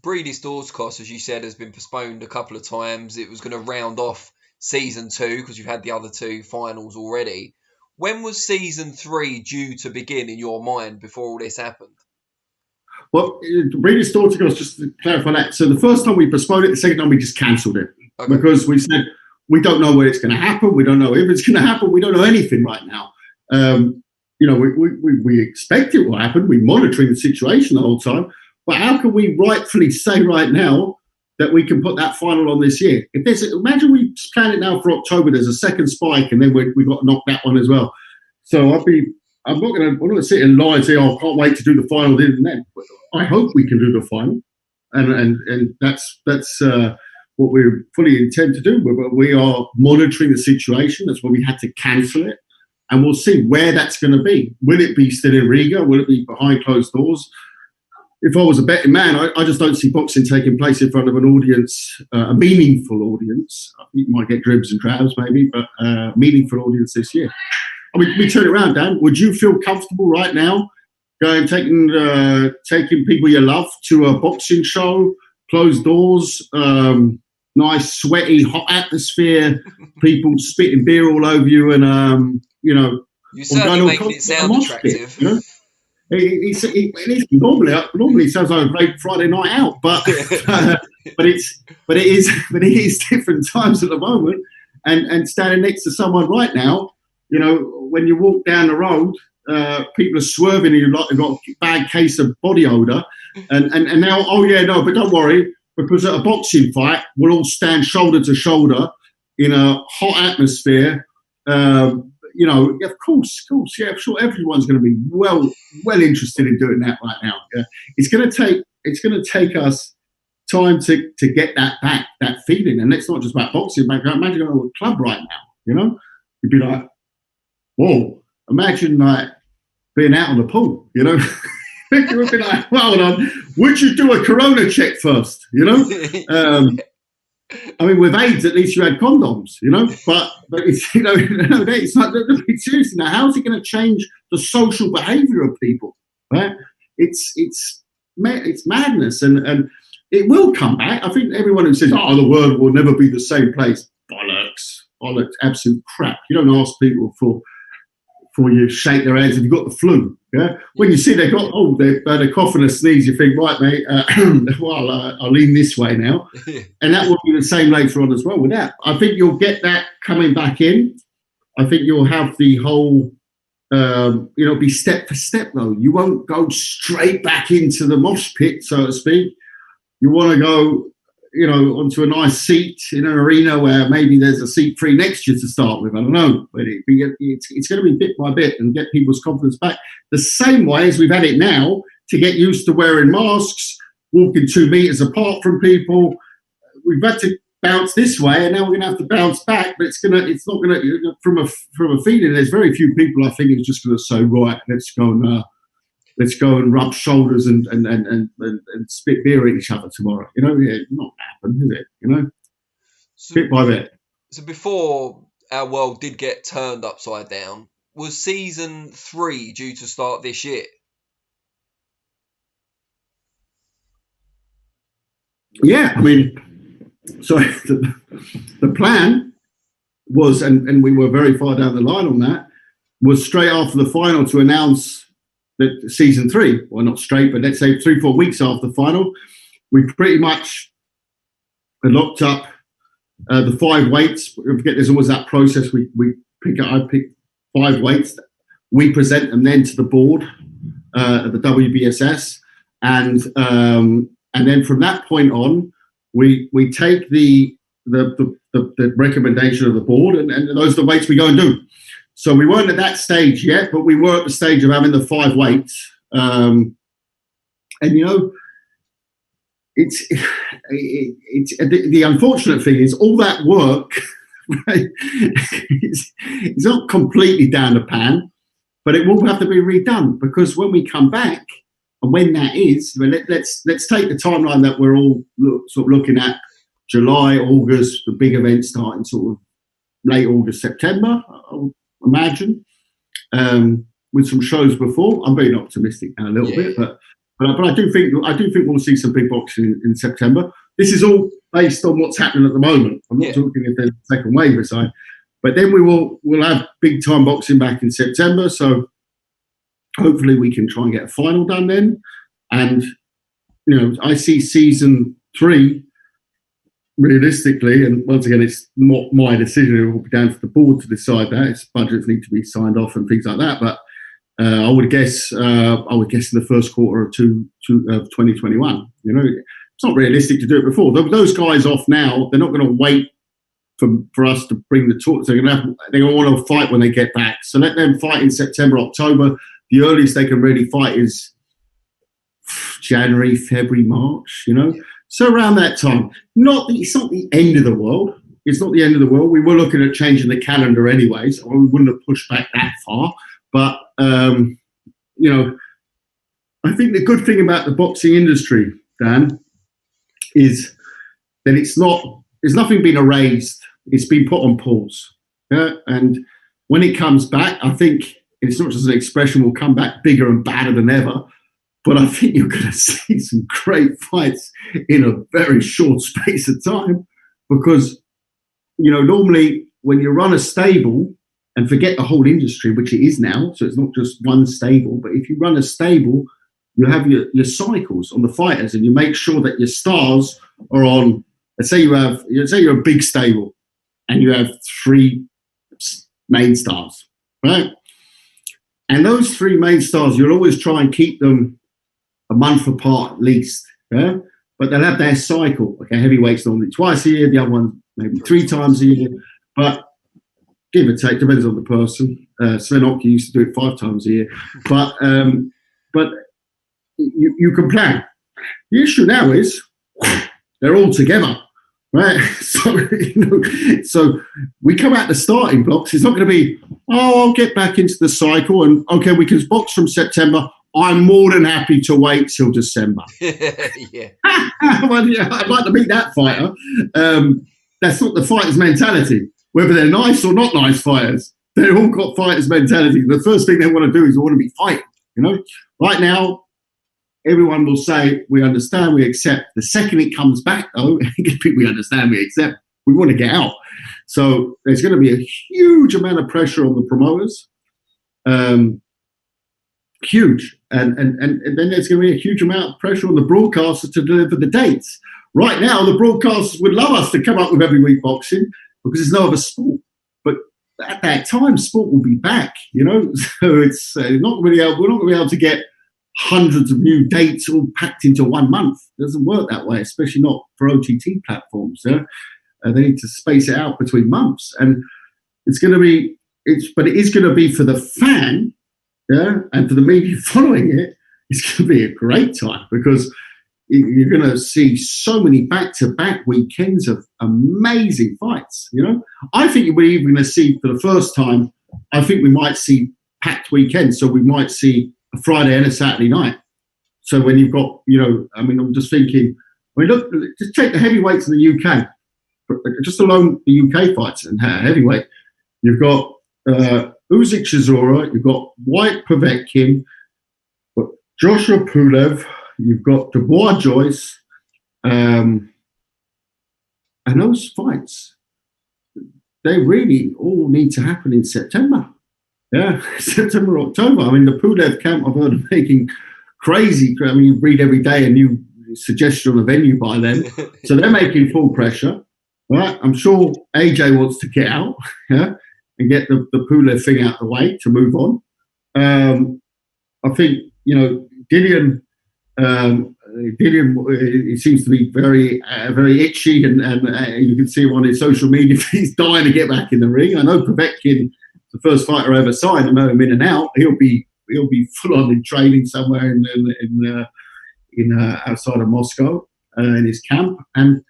Breeding Stores cost, as you said, has been postponed a couple of times. It was going to round off season 2 because you've had the other 2 finals already. When was season 3 due to begin in your mind before all this happened? Well, Breeding Stores cost, just to clarify that. So the first time we postponed it, the second time we just cancelled it. Okay. Because we said, we don't know where it's going to happen. We don't know if it's going to happen. We don't know anything right now. We expect it will happen. We're monitoring the situation the whole time. But how can we rightfully say right now that we can put that final on this year? Imagine we plan it now for October. There's a second spike, and then we got to knock that one as well. So I'm not going to sit and lie and say, I can't wait to do the final then and then. But I hope we can do the final, and that's what we fully intend to do. But we are monitoring the situation. That's why we had to cancel it. And we'll see where that's going to be. Will it be still in Riga? Will it be behind closed doors? If I was a betting man, I just don't see boxing taking place in front of an audience, a meaningful audience. You might get dribs and drabs maybe, but a meaningful audience this year. I mean, we turn it around, Dan. Would you feel comfortable right now going taking people you love to a boxing show, closed doors, nice, sweaty, hot atmosphere, people spitting beer all over you, and you're certainly making it sound attractive. Normally it sounds like a great Friday night out, but it is different times at the moment. And standing next to someone right now, when you walk down the road, people are swerving and you've got a bad case of body odor, and now, but don't worry, because at a boxing fight we'll all stand shoulder to shoulder in a hot atmosphere. Of course, yeah, I'm sure everyone's going to be well interested in doing that right now. Yeah. It's going to take us time to get that back, that feeling. And it's not just about boxing. Imagine going to a club right now. You'd be like, whoa! Imagine like being out on the pool. You would be like, well, hold on. Would you do a corona check first? I mean, with AIDS, at least you had condoms, but it's, it's not, seriously now, how's it going to change the social behavior of people, right? It's madness, and it will come back. I think everyone who says, the world will never be the same place, bollocks, absolute crap. You don't ask people for you shake their heads if you've got the flu. Yeah, when you see they've got they're coughing or sneeze, you think, right, mate. I'll lean this way now, and that will be the same later on as well. With that, I think you'll get that coming back in. I think you'll have the whole, be step for step though. You won't go straight back into the mosh pit, so to speak. You want to go, onto a nice seat in an arena where maybe there's a seat free next to you to start with. I don't know, but it's going to be bit by bit and get people's confidence back. The same way as we've had it now to get used to wearing masks, walking 2 meters apart from people. We've had to bounce this way, and now we're going to have to bounce back. But it's not going to. From a feeling, there's very few people I think is just going to say, right, let's go and rub shoulders and spit beer at each other tomorrow. It's not going to happen, is it? Bit by bit. So before our world did get turned upside down, was season 3 due to start this year? Yeah, I mean, so the plan was, and we were very far down the line on that, was straight after the final to announce that season 3, well, not straight, but let's say 3-4 weeks after the final, we pretty much had locked up the 5 weights. Forget, there's always that process. I pick 5 weights. We present them then to the board at the WBSS, and then from that point on, we take the recommendation of the board, and those are the weights we go and do. So we weren't at that stage yet, but we were at the stage of having the 5 weights. It's the unfortunate thing is all that work, right, it's not completely down the pan, but it will have to be redone, because when we come back, and when that is, let's take the timeline that we're all sort of looking at: July, August, the big events starting sort of late August, September. I imagine, with some shows before. I'm being optimistic now a little bit, but But I do think we'll see some big boxing in September. This is all based on what's happening at the moment. I'm not talking if there's a second wave aside, but then we'll have big time boxing back in September. So hopefully we can try and get a final done then. And I see season 3 realistically, and once again, it's not my decision. It will be down to the board to decide that. Its budgets need to be signed off and things like that. But I would guess in the first quarter of 2021. It's not realistic to do it before. Those guys off now. They're not going to wait for us to bring the talks. They're going to want to fight when they get back. So let them fight in September, October. The earliest they can really fight is January, February, March. So around that time. It's not the end of the world. It's not the end of the world. We were looking at changing the calendar anyway, so we wouldn't have pushed back that far. But I think the good thing about the boxing industry, Dan, is that there's nothing been erased. It's been put on pause. Yeah? And when it comes back, I think it's not just an expression, will come back bigger and badder than ever. But I think you're going to see some great fights in a very short space of time because, normally when you run a stable, and forget the whole industry, which it is now, so it's not just one stable, but if you run a stable, you have your cycles on the fighters and you make sure that your stars are on, let's say you're a big stable and you have 3 main stars, right? And those 3 main stars, you'll always try and keep them a month apart at least, yeah? But they'll have their cycle. Okay, heavyweights normally twice a year, the other one maybe 3 times a year, but give or take, depends on the person. Sven Oki used to do it 5 times a year, but you can plan. The issue now is they're all together, right? So we come out the starting blocks. It's not going to be, I'll get back into the cycle and okay, we can box from September. I'm more than happy to wait till December. Yeah. Well, yeah, I'd like to meet that fighter. That's not the fighter's mentality. Whether they're nice or not nice fighters, they've all got fighters' mentality. The first thing they want to do is they want to be fighting. Right now, everyone will say, we understand, we accept. The second it comes back, though, we understand, we accept, we want to get out. So there's going to be a huge amount of pressure on the promoters. Huge. And then there's going to be a huge amount of pressure on the broadcasters to deliver the dates. Right now, the broadcasters would love us to come up with every week boxing because there's no other sport. But at that time, sport will be back, So it's we're not going to be able to get hundreds of new dates all packed into 1 month. It doesn't work that way, especially not for OTT platforms. Yeah? They need to space it out between months. And it is going to be for the fan, yeah, and for the media following it, it's going to be a great time because you're going to see so many back-to-back weekends of amazing fights. I think we're even going to see for the first time. I think we might see packed weekends, so we might see a Friday and a Saturday night. So when you've got, I'm just thinking. Look, just take the heavyweights in the UK. Just alone the UK fights and heavyweight. You've got Usyk Chisora, you've got White Povetkin, got Joshua Pulev, you've got Dubois Joyce, and those fights, they really all need to happen in September. Yeah, September, October. The Pulev camp I've heard of making crazy. You read every day a new suggestion on a venue by them. So they're making full pressure. Right? I'm sure AJ wants to get out, yeah, and get the Pulev thing out of the way to move on. I think, Dillian, he seems to be very itchy, and you can see him on his social media. He's dying to get back in the ring. I know Povetkin, the first fighter I ever signed, I know him in and out. He'll be full on in training somewhere in outside of Moscow in his camp, and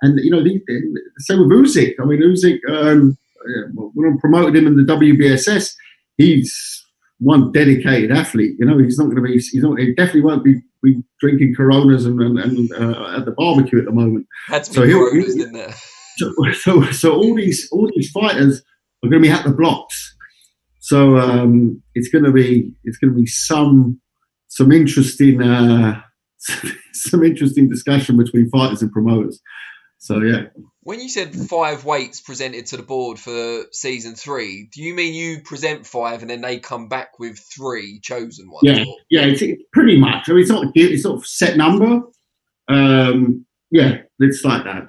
the same with Usyk. Usyk, when I promoted him in the WBSS, he's one dedicated athlete. He's not going to be. He definitely won't be drinking Coronas and at the barbecue at the moment. That's so Coronas, isn't there? So all these fighters are going to be at the blocks. So it's going to be some some interesting some interesting discussion between fighters and promoters. So yeah. When you said 5 weights presented to the board for season 3, do you mean you present 5 and then they come back with 3 chosen ones? Yeah, yeah, it's pretty much. I mean, it's not a set number. Yeah, it's like that.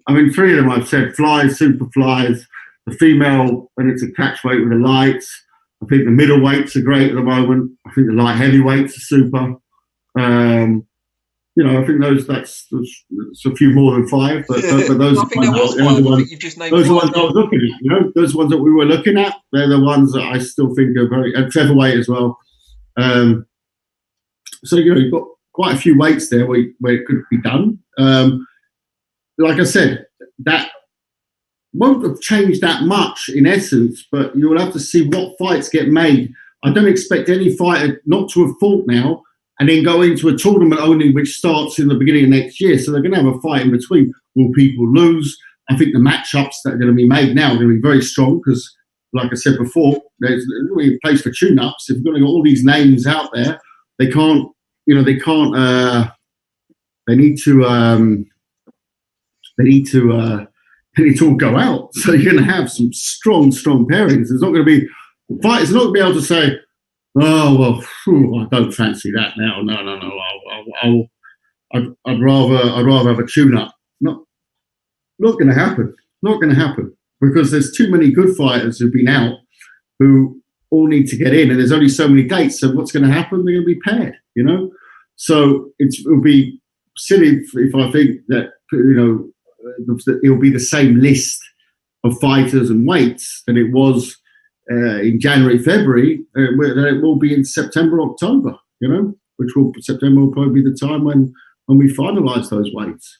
I mean, 3 of them I've said: flies, super flies, the female, and it's a catch weight with the lights. I think the middleweights are great at the moment. I think the light heavyweights are super. You know, I think that's a few more than 5, but those are the ones you've just named. Those are ones I was looking at. You know, those ones that we were looking at. They're the ones that I still think are very, and featherweight as well. So you know, you've got quite a few weights there where it could be done. Like I said, that won't have changed that much in essence, but you'll have to see what fights get made. I don't expect any fighter not to have fought now and then go into a tournament only, which starts in the beginning of next year. So they're going to have a fight in between. Will people lose? I think the matchups that are going to be made now are going to be very strong because, like I said before, there's really a place for tune-ups. If you've got all these names out there, they can't, you know, they need to all go out. So you're going to have some strong pairings. There's not going to be fighters are not going to be able to say, oh well, I don't fancy that now. No. I'd rather have a tune-up. Not going to happen. Not going to happen because there's too many good fighters who've been out who all need to get in, and there's only so many dates. So what's going to happen? They're going to be paired. You know, so it'll be silly if I think that, you know, it'll be the same list of fighters and weights that it was in January, February, that it will be in September, October, you know, September will probably be the time when we finalise those weights.